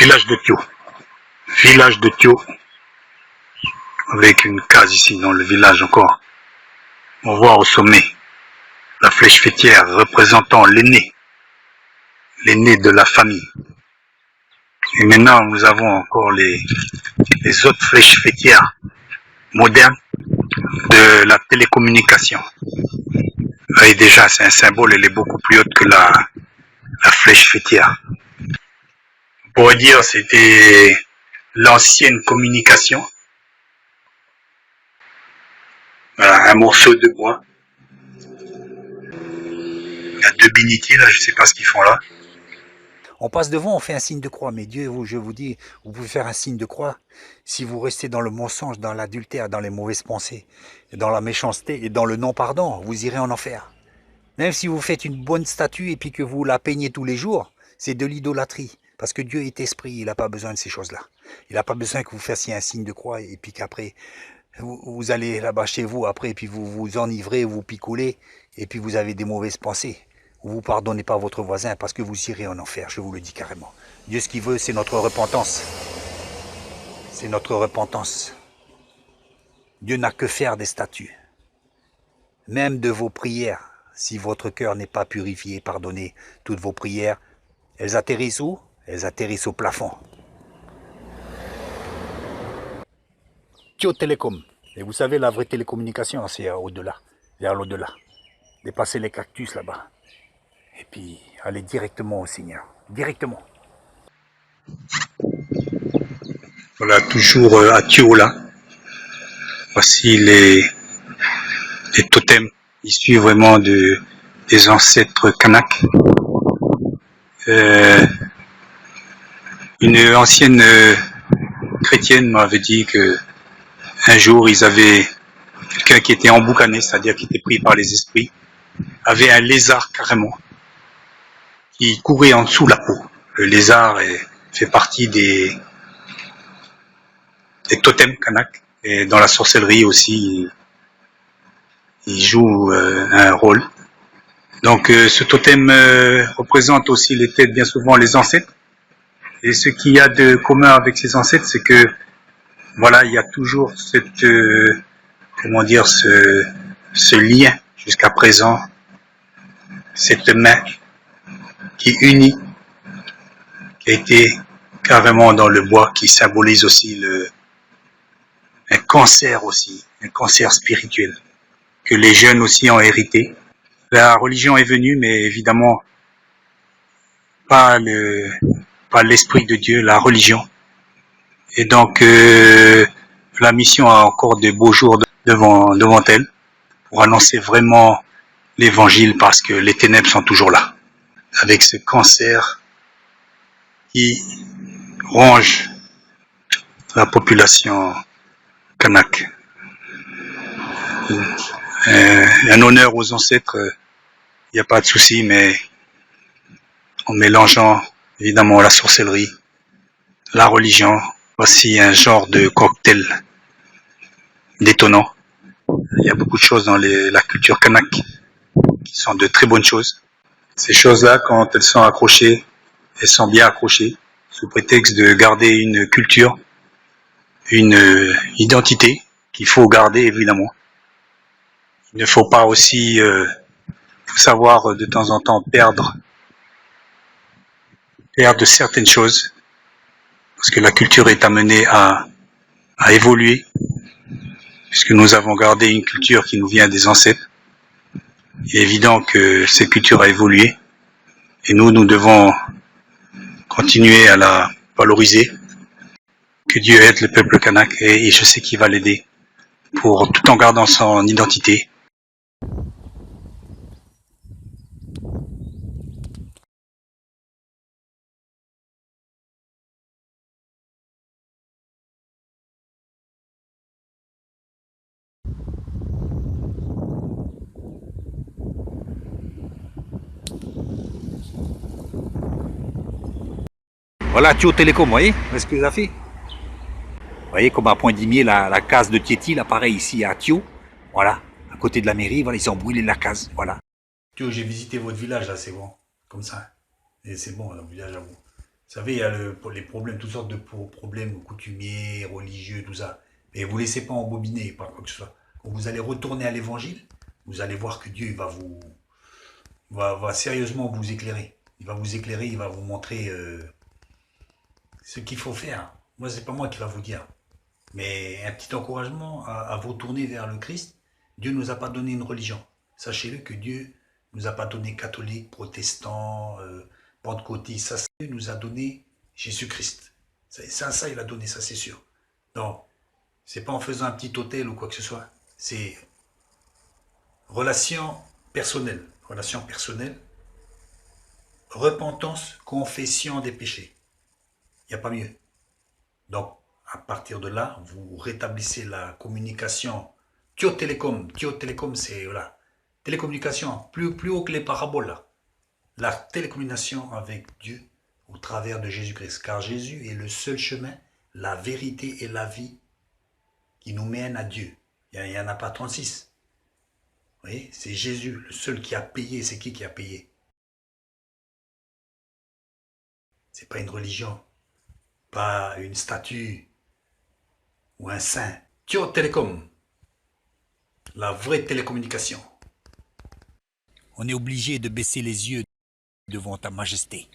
Village de Thio. Village de Thio. Avec une case ici dans le village encore. On voit au sommet la flèche fêtière représentant l'aîné. L'aîné de la famille. Et maintenant nous avons encore les autres flèches fêtières modernes de la télécommunication. Et déjà c'est un symbole, elle est beaucoup plus haute que la flèche fêtière. On pourrait dire c'était l'ancienne communication. Voilà, un morceau de bois. Il y a deux bénitiers là, je sais pas ce qu'ils font là. On passe devant, on fait un signe de croix. Mais Dieu, je vous dis, vous pouvez faire un signe de croix si vous restez dans le mensonge, dans l'adultère, dans les mauvaises pensées, dans la méchanceté et dans le non-pardon. Vous irez en enfer. Même si vous faites une bonne statue et puis que vous la peignez tous les jours, c'est de l'idolâtrie. Parce que Dieu est esprit, il n'a pas besoin de ces choses-là. Il n'a pas besoin que vous fassiez un signe de croix et puis qu'après, vous allez là-bas chez vous après, et puis vous vous enivrez, vous picolez, et puis vous avez des mauvaises pensées. Vous pardonnez pas votre voisin parce que vous irez en enfer, je vous le dis carrément. Dieu, ce qu'il veut, c'est notre repentance. C'est notre repentance. Dieu n'a que faire des statues. Même de vos prières, si votre cœur n'est pas purifié, pardonnez toutes vos prières. Elles atterrissent où? Elles atterrissent au plafond. Thio Télécom. Et vous savez, la vraie télécommunication, c'est au-delà, vers l'au-delà. Dépasser les cactus là-bas. Et puis, aller directement au Seigneur. Directement. Voilà, toujours à Thio là. Voici les totems issus vraiment des ancêtres Kanaks. Une ancienne chrétienne m'avait dit que un jour ils avaient quelqu'un qui était emboucané, c'est-à-dire qui était pris par les esprits, avait un lézard carrément qui courait en dessous la peau. Le lézard fait partie des totems Kanaks et dans la sorcellerie aussi il joue un rôle. Donc ce totem représente aussi les têtes, bien souvent les ancêtres. Et ce qu'il y a de commun avec ces ancêtres, c'est que voilà, il y a toujours cette comment dire ce lien jusqu'à présent, cette main qui unit, qui a été carrément dans le bois, qui symbolise aussi un cancer spirituel que les jeunes aussi ont hérité. La religion est venue, mais évidemment pas l'esprit de Dieu, la religion. Et donc la mission a encore de beaux jours devant elle pour annoncer vraiment l'évangile, parce que les ténèbres sont toujours là, avec ce cancer qui ronge la population kanak. Un honneur aux ancêtres, il n'y a pas de souci, mais en mélangeant évidemment la sorcellerie, la religion, voici un genre de cocktail détonnant. Il y a beaucoup de choses dans la culture kanak qui sont de très bonnes choses. Ces choses-là, quand elles sont accrochées, elles sont bien accrochées, sous prétexte de garder une culture, une identité qu'il faut garder évidemment. Il ne faut pas aussi savoir de temps en temps perdre certaines choses, parce que la culture est amenée à évoluer, puisque nous avons gardé une culture qui nous vient des ancêtres. Il est évident que cette culture a évolué, et nous devons continuer à la valoriser. Que Dieu aide le peuple kanak, et je sais qu'il va l'aider, tout en gardant son identité. Voilà, Thio Télécom, vous voyez ce qu'il a fait? Vous voyez comme à Point-Dimier, la case de Thiéty, là, pareil ici à Thio. Voilà, à côté de la mairie, voilà, ils ont brûlé la case, voilà. Thio, j'ai visité votre village, là, c'est bon, comme ça. Et c'est bon, le village à vous. savez, il y a les problèmes, toutes sortes de problèmes coutumiers, religieux, tout ça. Mais vous ne laissez pas embobiner par quoi que ce soit. Quand vous allez retourner à l'évangile, vous allez voir que Dieu va sérieusement vous éclairer. Il va vous éclairer, il va vous montrer ce qu'il faut faire. Moi, c'est pas moi qui va vous dire. Mais un petit encouragement à vous tourner vers le Christ. Dieu ne nous a pas donné une religion. Sachez-le que Dieu ne nous a pas donné catholique, protestant, pentecôtiste. Ça, Dieu nous a donné Jésus-Christ. Ça, il a donné, ça c'est sûr. Donc, c'est pas en faisant un petit hôtel ou quoi que ce soit. C'est relation personnelle, repentance, confession des péchés. Il n'y a pas mieux. Donc, à partir de là, vous rétablissez la communication. Thio Télécom, c'est voilà, télécommunication, plus haut que les paraboles là. La télécommunication avec Dieu au travers de Jésus-Christ. Car Jésus est le seul chemin, la vérité et la vie qui nous mènent à Dieu. Il n'y en a pas 36. Vous voyez, c'est Jésus, le seul qui a payé. C'est qui a payé? C'est pas une religion, pas une statue ou un saint. Thio Télécom, la vraie télécommunication. On est obligé de baisser les yeux devant ta majesté.